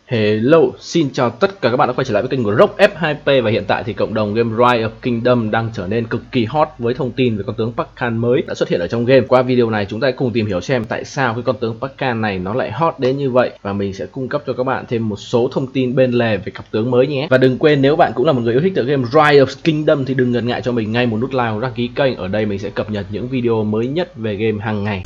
Hello, xin chào tất cả các bạn đã quay trở lại với kênh của Rock F2P. Và hiện tại thì cộng đồng game Rise of Kingdom đang trở nên cực kỳ hot với thông tin về con tướng Park Khan mới đã xuất hiện ở trong game. Qua video này chúng ta cùng tìm hiểu xem tại sao cái con tướng Park Khan này nó lại hot đến như vậy, và mình sẽ cung cấp cho các bạn thêm một số thông tin bên lề về cặp tướng mới nhé. Và đừng quên, nếu bạn cũng là một người yêu thích tựa game Rise of Kingdom thì đừng ngần ngại cho mình ngay một nút like và đăng ký kênh. Ở đây mình sẽ cập nhật những video mới nhất về game hàng ngày.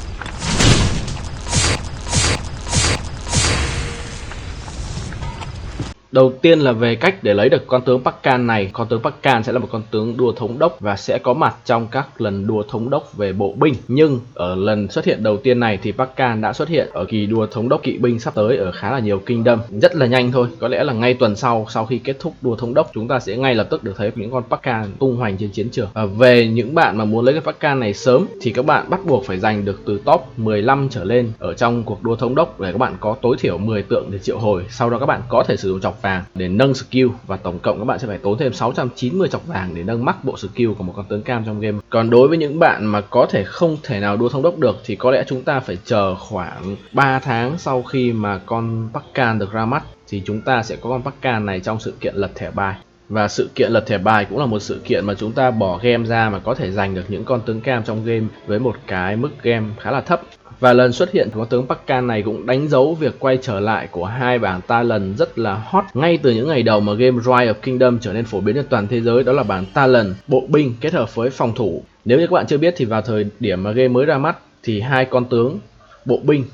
Đầu tiên là về cách để lấy được con tướng Park Khan này. Con tướng Park Khan sẽ là một con tướng đua thống đốc và sẽ có mặt trong các lần đua thống đốc về bộ binh. Nhưng ở lần xuất hiện đầu tiên này thì Park Khan đã xuất hiện ở kỳ đua thống đốc kỵ binh sắp tới ở khá là nhiều kingdom. Rất là nhanh thôi, có lẽ là ngay tuần sau khi kết thúc đua thống đốc, chúng ta sẽ ngay lập tức được thấy những con Park Khan tung hoành trên chiến trường. Về những bạn mà muốn lấy cái Park Khan này sớm thì các bạn bắt buộc phải giành được từ top 15 trở lên ở trong cuộc đua thống đốc để các bạn có tối thiểu 10 tượng để triệu hồi. Sau đó các bạn có thể sử dụng chọc vàng để nâng skill, và tổng cộng các bạn sẽ phải tốn thêm 690 chọc vàng để nâng max bộ skill của một con tướng cam trong game. Còn đối với những bạn mà có thể không thể nào đua thống đốc được thì có lẽ chúng ta phải chờ khoảng 3 tháng sau khi mà con Park Khan được ra mắt thì chúng ta sẽ có con Park Khan này trong sự kiện lật thẻ bài. Và sự kiện lật thẻ bài cũng là một sự kiện mà chúng ta bỏ game ra mà có thể giành được những con tướng cam trong game với một cái mức game khá là thấp. Và lần xuất hiện của tướng Park Khan này cũng đánh dấu việc quay trở lại của hai bảng talent rất là hot ngay từ những ngày đầu mà game Rise of Kingdom trở nên phổ biến trên toàn thế giới, đó là bảng talent bộ binh kết hợp với phòng thủ. Nếu như các bạn chưa biết thì vào thời điểm mà game mới ra mắt thì hai con tướng bộ binh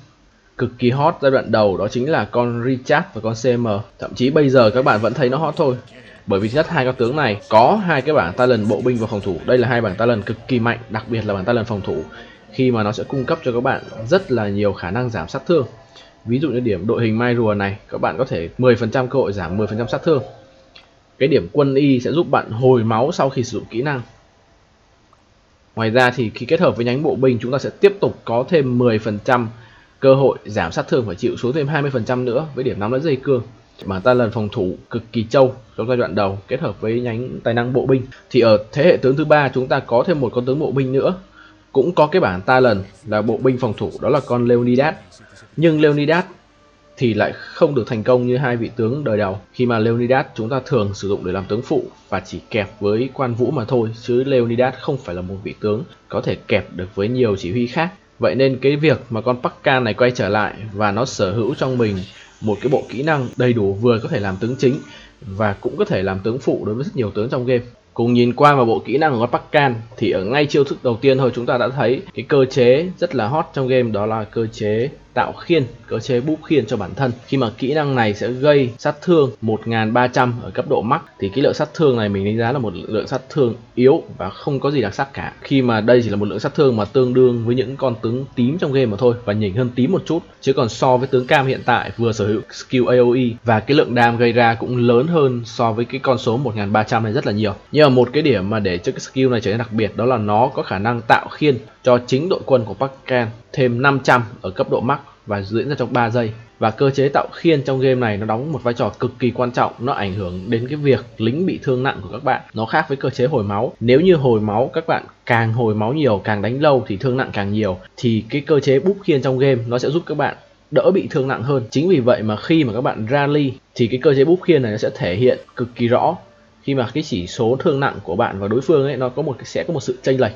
cực kỳ hot giai đoạn đầu đó chính là con Richard và con CM. Thậm chí bây giờ các bạn vẫn thấy nó hot thôi, bởi vì hai con tướng này có hai cái bảng talent bộ binh và phòng thủ. Đây là hai bảng talent cực kỳ mạnh, đặc biệt là bảng talent phòng thủ, khi mà nó sẽ cung cấp cho các bạn rất là nhiều khả năng giảm sát thương. Ví dụ như điểm đội hình mai rùa này, các bạn có thể 10% cơ hội giảm 10% sát thương. Cái điểm quân y sẽ giúp bạn hồi máu sau khi sử dụng kỹ năng. Ngoài ra thì khi kết hợp với nhánh bộ binh, chúng ta sẽ tiếp tục có thêm 10% cơ hội giảm sát thương, phải chịu xuống thêm 20% nữa với điểm nắm lấy dây cương. Bảng talent phòng thủ cực kỳ trâu trong giai đoạn đầu kết hợp với nhánh tài năng bộ binh. Thì ở thế hệ tướng thứ ba chúng ta có thêm một con tướng bộ binh nữa, cũng có cái bảng talent là bộ binh phòng thủ, đó là con Leonidas. Nhưng Leonidas thì lại không được thành công như hai vị tướng đời đầu, khi mà Leonidas chúng ta thường sử dụng để làm tướng phụ và chỉ kẹp với quan vũ mà thôi, chứ Leonidas không phải là một vị tướng có thể kẹp được với nhiều chỉ huy khác. Vậy nên cái việc mà con Park Khan này quay trở lại và nó sở hữu trong mình một cái bộ kỹ năng đầy đủ, vừa có thể làm tướng chính và cũng có thể làm tướng phụ đối với rất nhiều tướng trong game. Cùng nhìn qua vào bộ kỹ năng của con Park Khan thì ở ngay chiêu thức đầu tiên thôi chúng ta đã thấy cái cơ chế rất là hot trong game, đó là cơ chế tạo khiên, cơ chế búp khiên cho bản thân. Khi mà kỹ năng này sẽ gây sát thương 1300 ở cấp độ max thì cái lượng sát thương này mình đánh giá là một lượng sát thương yếu và không có gì đặc sắc cả, khi mà đây chỉ là một lượng sát thương mà tương đương với những con tướng tím trong game mà thôi, và nhỉnh hơn tím một chút. Chứ còn so với tướng cam hiện tại vừa sở hữu skill AoE và cái lượng đam gây ra cũng lớn hơn so với cái con số 1300 này rất là nhiều. Nhưng mà một cái điểm mà để cho cái skill này trở nên đặc biệt, đó là nó có khả năng tạo khiên cho chính đội quân của Park Khan thêm 500 ở cấp độ max và diễn ra trong 3 giây. Và cơ chế tạo khiên trong game này nó đóng một vai trò cực kỳ quan trọng, nó ảnh hưởng đến cái việc lính bị thương nặng của các bạn. Nó khác với cơ chế hồi máu. Nếu như hồi máu các bạn càng hồi máu nhiều, càng đánh lâu thì thương nặng càng nhiều, thì cái cơ chế búp khiên trong game nó sẽ giúp các bạn đỡ bị thương nặng hơn. Chính vì vậy mà khi mà các bạn rally thì cái cơ chế búp khiên này nó sẽ thể hiện cực kỳ rõ, khi mà cái chỉ số thương nặng của bạn và đối phương ấy nó sẽ có một sự chênh lệch.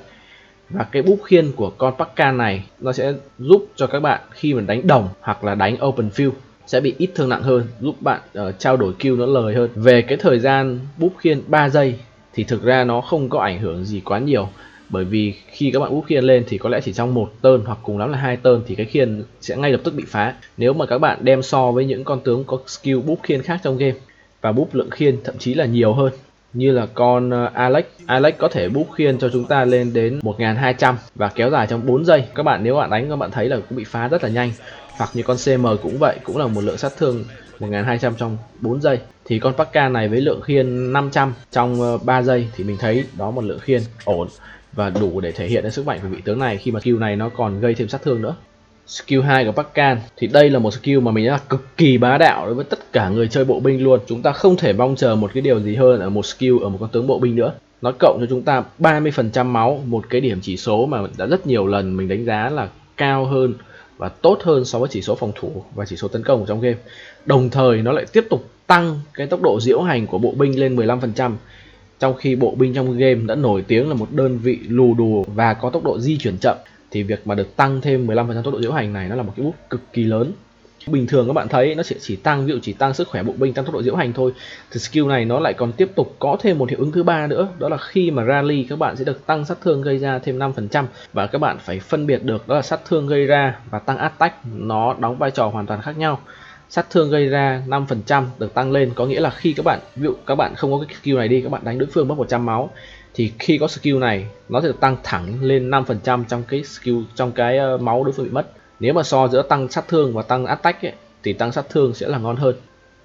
Và cái búp khiên của con Park Khan này nó sẽ giúp cho các bạn khi mà đánh đồng hoặc là đánh open field sẽ bị ít thương nặng hơn, giúp bạn trao đổi kill nó lời hơn. Về cái thời gian búp khiên 3 giây thì thực ra nó không có ảnh hưởng gì quá nhiều, bởi vì khi các bạn búp khiên lên thì có lẽ chỉ trong một turn hoặc cùng lắm là 2 turn thì cái khiên sẽ ngay lập tức bị phá. Nếu mà các bạn đem so với những con tướng có skill búp khiên khác trong game và búp lượng khiên thậm chí là nhiều hơn, như là con Alex có thể búp khiên cho chúng ta lên đến 1200 và kéo dài trong 4 giây. Các bạn nếu bạn đánh các bạn thấy là cũng bị phá rất là nhanh. Hoặc như con CM cũng vậy, cũng là một lượng sát thương 1200 trong 4 giây. Thì con Park Khan này với lượng khiên 500 trong 3 giây thì mình thấy đó một lượng khiên ổn và đủ để thể hiện được sức mạnh của vị tướng này, khi mà skill này nó còn gây thêm sát thương nữa. Skill 2 của Park Khan thì đây là một skill mà mình nghĩ là cực kỳ bá đạo đối với tất cả người chơi bộ binh luôn. Chúng ta không thể mong chờ một cái điều gì hơn ở một skill ở một con tướng bộ binh nữa. Nó cộng cho chúng ta 30% máu, một cái điểm chỉ số mà đã rất nhiều lần mình đánh giá là cao hơn và tốt hơn so với chỉ số phòng thủ và chỉ số tấn công ở trong game. Đồng thời nó lại tiếp tục tăng cái tốc độ diễu hành của bộ binh lên 15%, trong khi bộ binh trong game đã nổi tiếng là một đơn vị lù đù và có tốc độ di chuyển chậm, thì việc mà được tăng thêm 15% tốc độ diễu hành này nó là một cái boost cực kỳ lớn. Bình thường các bạn thấy nó sẽ chỉ tăng, ví dụ chỉ tăng sức khỏe bộ binh, tăng tốc độ diễu hành thôi, thì skill này nó lại còn tiếp tục có thêm một hiệu ứng thứ ba nữa, đó là khi mà rally các bạn sẽ được tăng sát thương gây ra thêm 5%, và các bạn phải phân biệt được đó là sát thương gây ra và tăng attack nó đóng vai trò hoàn toàn khác nhau. Sát thương gây ra 5% được tăng lên có nghĩa là khi các bạn, ví dụ các bạn không có cái skill này đi, các bạn đánh đối phương mất 100 máu, thì khi có skill này nó sẽ được tăng thẳng lên 5% trong cái skill, trong cái máu đối phương bị mất. Nếu mà so giữa tăng sát thương và tăng attack ấy, thì tăng sát thương sẽ là ngon hơn.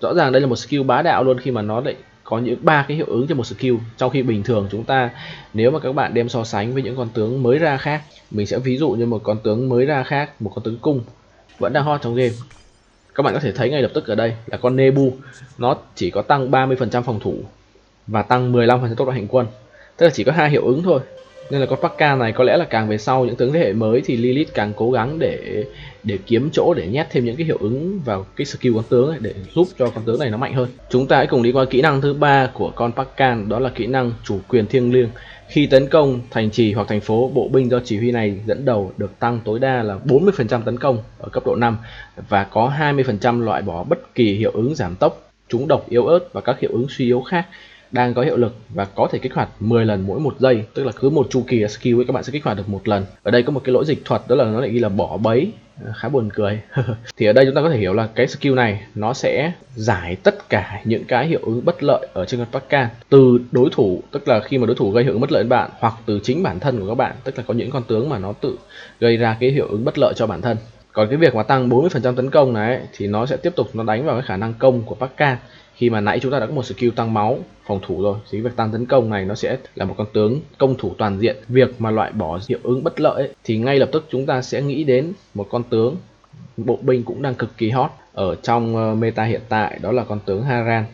Rõ ràng đây là một skill bá đạo luôn, khi mà nó lại có những 3 cái hiệu ứng cho một skill, trong khi bình thường chúng ta, nếu mà các bạn đem so sánh với những con tướng mới ra khác, mình sẽ ví dụ như một con tướng mới ra khác, một con tướng cung vẫn đang hot trong game, các bạn có thể thấy ngay lập tức ở đây là con Nebu, nó chỉ có tăng 30% phòng thủ và tăng 15% tốc độ hành quân, tức là chỉ có 2 hiệu ứng thôi. Nên là con Pakka này có lẽ là càng về sau những tướng thế hệ mới thì Lilith càng cố gắng để kiếm chỗ để nhét thêm những cái hiệu ứng vào cái skill con tướng ấy, để giúp cho con tướng này nó mạnh hơn. Chúng ta hãy cùng đi qua kỹ năng thứ 3 của con Pakka, đó là kỹ năng chủ quyền thiêng liêng. Khi tấn công thành trì hoặc thành phố, bộ binh do chỉ huy này dẫn đầu được tăng tối đa là 40% tấn công ở cấp độ 5 và có 20% loại bỏ bất kỳ hiệu ứng giảm tốc, trúng độc yếu ớt và các hiệu ứng suy yếu khác đang có hiệu lực, và có thể kích hoạt 10 lần mỗi 1 giây, tức là cứ một chu kỳ skill ấy các bạn sẽ kích hoạt được 1 lần. Ở đây có một cái lỗi dịch thuật, đó là nó lại ghi là bỏ bẫy, khá buồn cười. Thì ở đây chúng ta có thể hiểu là cái skill này nó sẽ giải tất cả những cái hiệu ứng bất lợi ở trên con Pakka từ đối thủ, tức là khi mà đối thủ gây hiệu ứng bất lợi đến bạn, hoặc từ chính bản thân của các bạn, tức là có những con tướng mà nó tự gây ra cái hiệu ứng bất lợi cho bản thân. Còn cái việc mà tăng 40% tấn công này thì nó sẽ tiếp tục nó đánh vào cái khả năng công của Pakka. Khi mà nãy chúng ta đã có một skill tăng máu phòng thủ rồi, thì việc tăng tấn công này nó sẽ là một con tướng công thủ toàn diện. Việc mà loại bỏ hiệu ứng bất lợi ấy, thì ngay lập tức chúng ta sẽ nghĩ đến một con tướng bộ binh cũng đang cực kỳ hot ở trong meta hiện tại, đó là con tướng Haran.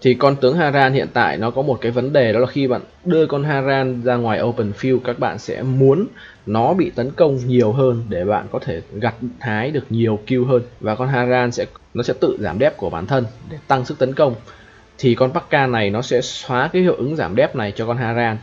Thì con tướng Haran hiện tại nó có một cái vấn đề, đó là khi bạn đưa con Haran ra ngoài open field, các bạn sẽ muốn nó bị tấn công nhiều hơn để bạn có thể gặt hái được nhiều kill hơn, và con Haran nó sẽ tự giảm đép của bản thân để tăng sức tấn công. Thì con Pakka này nó sẽ xóa cái hiệu ứng giảm đép này cho con Haran,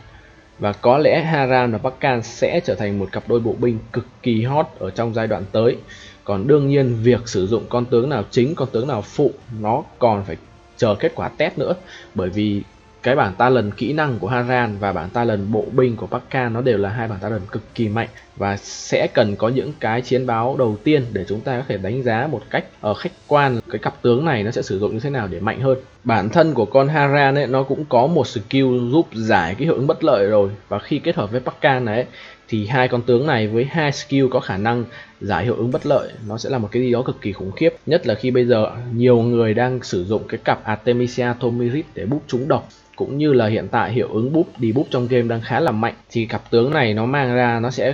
và có lẽ Haran và Pakka sẽ trở thành một cặp đôi bộ binh cực kỳ hot ở trong giai đoạn tới. Còn đương nhiên việc sử dụng con tướng nào chính, con tướng nào phụ nó còn phải chờ kết quả test nữa, bởi vì cái bảng talent kỹ năng của Haran và bảng talent bộ binh của Pakka nó đều là hai bảng talent cực kỳ mạnh, và sẽ cần có những cái chiến báo đầu tiên để chúng ta có thể đánh giá một cách khách quan cái cặp tướng này nó sẽ sử dụng như thế nào để mạnh hơn. Bản thân của con Haran ấy nó cũng có một skill giúp giải cái hiệu ứng bất lợi rồi, và khi kết hợp với Pakka này thì hai con tướng này với hai skill có khả năng giải hiệu ứng bất lợi nó sẽ là một cái gì đó cực kỳ khủng khiếp. Nhất là khi bây giờ nhiều người đang sử dụng cái cặp Artemisia Tomirit để búp trúng độc, cũng như là hiện tại hiệu ứng búp debuff trong game đang khá là mạnh, thì cặp tướng này nó mang ra nó sẽ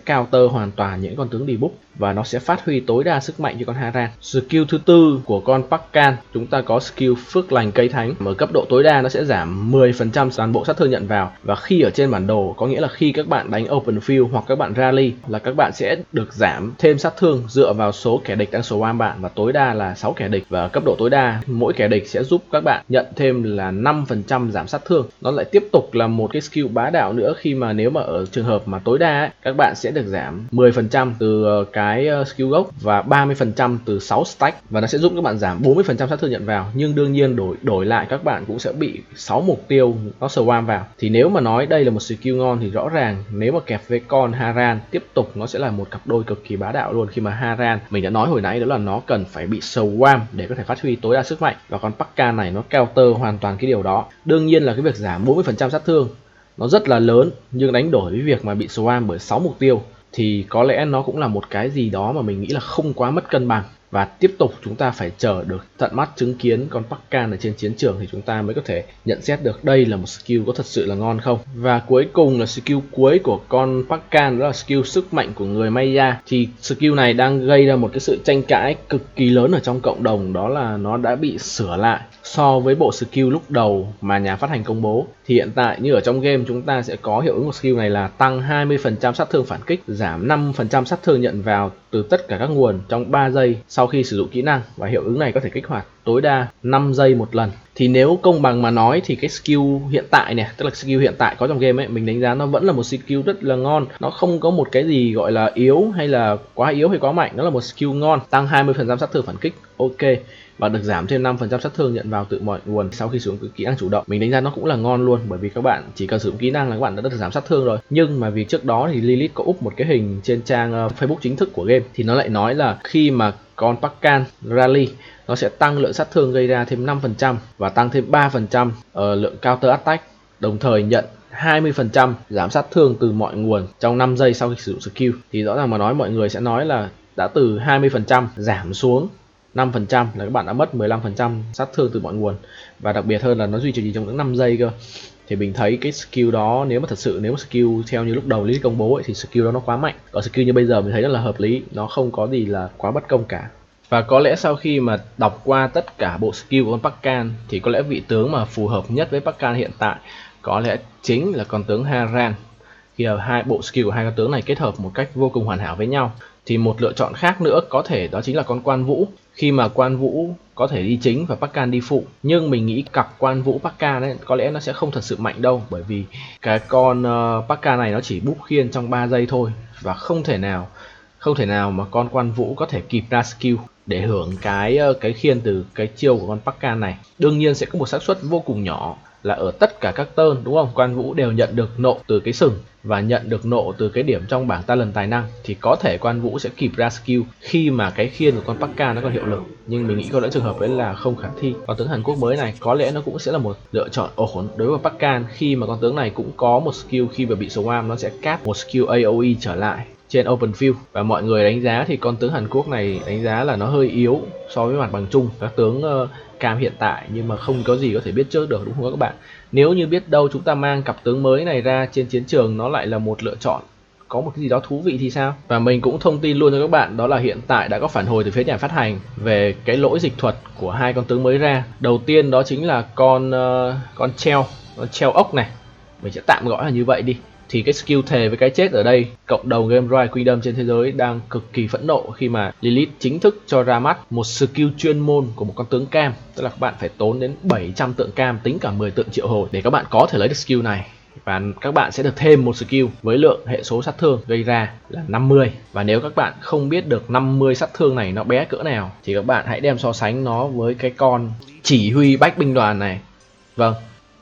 counter hoàn toàn những con tướng debuff, và nó sẽ phát huy tối đa sức mạnh cho con Haran. Skill thứ tư của con Pakka, chúng ta có skill phước lành cây thánh. Ở cấp độ tối đa nó sẽ giảm 10% toàn bộ sát thương nhận vào, và khi ở trên bản đồ có nghĩa là khi các bạn đánh open field hoặc các bạn rally là các bạn sẽ được giảm thêm sát thương dựa vào số kẻ địch đang swarm bạn, và tối đa là 6 kẻ địch, và cấp độ tối đa mỗi kẻ địch sẽ giúp các bạn nhận thêm là 5% giảm sát thương. Nó lại tiếp tục là một cái skill bá đạo nữa, khi mà nếu mà ở trường hợp mà tối đa ấy, các bạn sẽ được giảm 10% từ cái skill gốc và 30% từ 6 stack, và nó sẽ giúp các bạn giảm 40% sát thương nhận vào. Nhưng đương nhiên đổi lại các bạn cũng sẽ bị 6 mục tiêu nó swarm vào. Thì nếu mà nói đây là một skill ngon thì rõ ràng nếu mà kẹp với con Haran tiếp tục nó sẽ là một cặp đôi cực kỳ bá đạo luôn, khi mà Haran mình đã nói hồi nãy đó là nó cần phải bị swarm để có thể phát huy tối đa sức mạnh, và con Pakka này nó counter hoàn toàn cái điều đó. Đương nhiên là cái việc giảm 40% sát thương nó rất là lớn, nhưng đánh đổi với việc mà bị swarm bởi 6 mục tiêu thì có lẽ nó cũng là một cái gì đó mà mình nghĩ là không quá mất cân bằng. và tiếp tục chúng ta phải chờ được tận mắt chứng kiến con Pakkan ở trên chiến trường thì chúng ta mới có thể nhận xét được đây là một skill có thật sự là ngon không. Và cuối cùng là skill cuối của con Pakkan, đó là skill sức mạnh của người Maya. Thì skill này đang gây ra một cái sự tranh cãi cực kỳ lớn ở trong cộng đồng, đó là nó đã bị sửa lại so với bộ skill lúc đầu mà nhà phát hành công bố. Thì hiện tại như ở trong game chúng ta sẽ có hiệu ứng của skill này là tăng 20% sát thương phản kích, giảm 5% sát thương nhận vào từ tất cả các nguồn trong 3 giây sau khi sử dụng kỹ năng, và hiệu ứng này có thể kích hoạt tối đa 5 giây một lần. Thì nếu công bằng mà nói thì cái skill hiện tại này, tức là skill hiện tại có trong game ấy, mình đánh giá nó vẫn là một skill rất là ngon. Nó không có một cái gì gọi là yếu hay là quá yếu hay quá mạnh, nó là một skill ngon, tăng 20% sát thương phản kích, ok, và được giảm thêm 5% sát thương nhận vào từ mọi nguồn sau khi sử dụng kỹ năng chủ động. Mình đánh giá nó cũng là ngon luôn, bởi vì các bạn chỉ cần sử dụng kỹ năng là các bạn đã được giảm sát thương rồi. Nhưng mà vì trước đó thì Lilith có up một cái hình trên trang Facebook chính thức của game, thì nó lại nói là khi mà con Pakkan Rally nó sẽ tăng lượng sát thương gây ra thêm 5% và tăng thêm 3% lượng counter attack, đồng thời nhận 20% giảm sát thương từ mọi nguồn trong 5 giây sau khi sử dụng skill. Thì rõ ràng mà nói, mọi người sẽ nói là đã từ 20% giảm xuống 5% là các bạn đã mất 15% sát thương từ mọi nguồn, và đặc biệt hơn là nó duy trì trong những 5 giây cơ. Thì mình thấy cái skill đó, nếu mà skill theo như lúc đầu Lilith công bố ấy, thì skill đó nó quá mạnh. Còn skill như bây giờ mình thấy rất là hợp lý, nó không có gì là quá bất công cả. Và có lẽ sau khi mà đọc qua tất cả bộ skill của con Pakkan thì có lẽ vị tướng mà phù hợp nhất với Pakkan hiện tại có lẽ chính là con tướng Haran. Khi hai bộ skill của hai con tướng này kết hợp một cách vô cùng hoàn hảo với nhau, thì một lựa chọn khác nữa có thể đó chính là con Quan Vũ. Khi mà Quan Vũ có thể đi chính và Pakkan đi phụ, nhưng mình nghĩ cặp Quan Vũ Pakkan ấy có lẽ nó sẽ không thật sự mạnh đâu, bởi vì cái con Pakkan này nó chỉ búp khiên trong 3 giây thôi, và không thể nào mà con Quan Vũ có thể kịp ra skill để hưởng cái khiên từ cái chiêu của con Pakkan này. Đương nhiên sẽ có một xác suất vô cùng nhỏ là ở tất cả các turn, đúng không, Quan Vũ đều nhận được nộ từ cái sừng và nhận được nộ từ cái điểm trong bảng talent tài năng, thì có thể Quan Vũ sẽ kịp ra skill khi mà cái khiên của con Pakkan nó còn hiệu lực. Nhưng mình nghĩ có lẽ trường hợp đấy là không khả thi. Con tướng Hàn Quốc mới này có lẽ nó cũng sẽ là một lựa chọn ổn đối với Pakkan, khi mà con tướng này cũng có một skill khi mà bị swarm nó sẽ cáp một skill AOE trở lại trên open field. Và mọi người đánh giá thì con tướng Hàn Quốc này đánh giá là nó hơi yếu so với mặt bằng chung các tướng cam hiện tại, nhưng mà không có gì có thể biết trước được, đúng không các bạn? Nếu như biết đâu chúng ta mang cặp tướng mới này ra trên chiến trường, nó lại là một lựa chọn có một cái gì đó thú vị thì sao? Và mình cũng thông tin luôn cho các bạn, đó là hiện tại đã có phản hồi từ phía nhà phát hành về cái lỗi dịch thuật của hai con tướng mới ra. Đầu tiên đó chính là con treo ốc này, mình sẽ tạm gọi là như vậy đi. Thì cái skill thề với cái chết ở đây, cộng đồng Game Royal Kingdom trên thế giới đang cực kỳ phẫn nộ khi mà Lilith chính thức cho ra mắt một skill chuyên môn của một con tướng cam. Tức là các bạn phải tốn đến 700 tượng cam, tính cả 10 tượng triệu hồi để các bạn có thể lấy được skill này. Và các bạn sẽ được thêm một skill với lượng hệ số sát thương gây ra là 50. Và nếu các bạn không biết được 50 sát thương này nó bé cỡ nào thì các bạn hãy đem so sánh nó với cái con chỉ huy bách binh đoàn này. Vâng,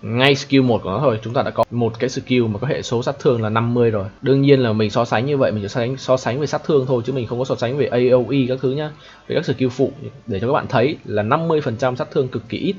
ngay skill 1 của nó thôi, chúng ta đã có một cái skill mà có hệ số sát thương là 50 rồi. Đương nhiên là mình so sánh như vậy, mình chỉ so sánh về sát thương thôi, chứ mình không có so sánh về AOE các thứ nhá, với các skill phụ, để cho các bạn thấy là 50% sát thương cực kỳ ít.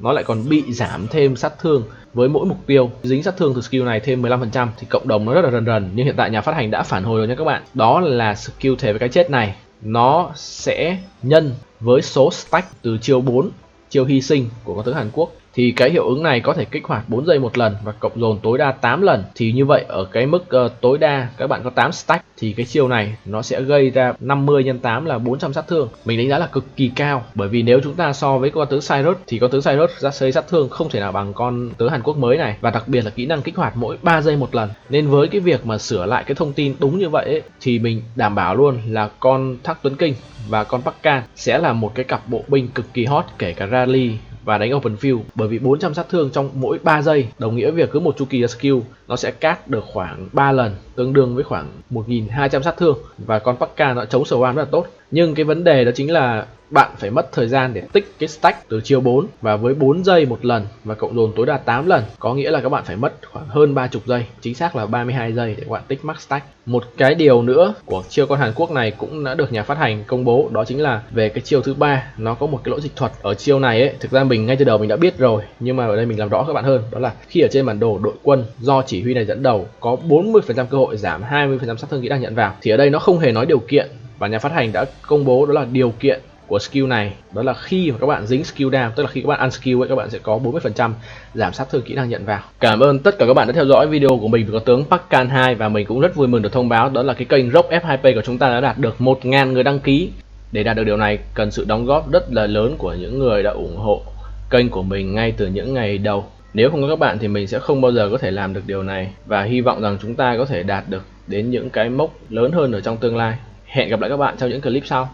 Nó lại còn bị giảm thêm sát thương với mỗi mục tiêu, dính sát thương từ skill này thêm 15%, thì cộng đồng nó rất là rần rần. Nhưng hiện tại nhà phát hành đã phản hồi rồi nha các bạn, đó là skill thề với cái chết này nó sẽ nhân với số stack từ chiêu 4, chiêu hy sinh của con tướng Hàn Quốc. Thì cái hiệu ứng này có thể kích hoạt 4 giây một lần và cộng dồn tối đa 8 lần. Thì như vậy ở cái mức tối đa các bạn có 8 stack thì cái chiêu này nó sẽ gây ra 50 x 8 là 400 sát thương. Mình đánh giá là cực kỳ cao, bởi vì nếu chúng ta so với con tướng Cyrus thì con tướng Cyrus ra xây sát thương không thể nào bằng con tướng Hàn Quốc mới này, và đặc biệt là kỹ năng kích hoạt mỗi 3 giây một lần. Nên với cái việc mà sửa lại cái thông tin đúng như vậy ấy, thì mình đảm bảo luôn là con Thác Tuấn Kinh và con Pakkan sẽ là một cái cặp bộ binh cực kỳ hot, kể cả rally và đánh open field, bởi vì 400 sát thương trong mỗi 3 giây đồng nghĩa việc cứ một chu kỳ skill nó sẽ cast được khoảng 3 lần, tương đương với khoảng 1200 sát thương, và con Pakkan nó chống swarm rất là tốt. Nhưng cái vấn đề đó chính là bạn phải mất thời gian để tích cái stack từ chiêu 4 và với 4 giây một lần và cộng dồn tối đa 8 lần, có nghĩa là các bạn phải mất khoảng hơn 30 giây, chính xác là 32 giây để các bạn tích max stack. Một cái điều nữa của chiêu con Hàn Quốc này cũng đã được nhà phát hành công bố, đó chính là về cái chiêu thứ 3, nó có một cái lỗi dịch thuật ở chiêu này ấy. Thực ra mình ngay từ đầu mình đã biết rồi, nhưng mà ở đây mình làm rõ các bạn hơn, đó là khi ở trên bản đồ đội quân do chỉ huy này dẫn đầu có 40% cơ hội giảm 20% sát thương kỹ năng nhận vào, thì ở đây nó không hề nói điều kiện Và nhà phát hành đã công bố đó là điều kiện của skill này, đó là khi mà các bạn dính skill down, tức là khi các bạn unskill ấy, các bạn sẽ có 40% giảm sát thương kỹ năng nhận vào. Cảm ơn tất cả các bạn đã theo dõi video của mình về con tướng Park Khan 2, và mình cũng rất vui mừng được thông báo đó là cái kênh Rock F2P của chúng ta đã đạt được 1000 người đăng ký. Để đạt được điều này cần sự đóng góp rất là lớn của những người đã ủng hộ kênh của mình ngay từ những ngày đầu. Nếu không có các bạn thì mình sẽ không bao giờ có thể làm được điều này, và hy vọng rằng chúng ta có thể đạt được đến những cái mốc lớn hơn ở trong tương lai. Hẹn gặp lại các bạn trong những clip sau.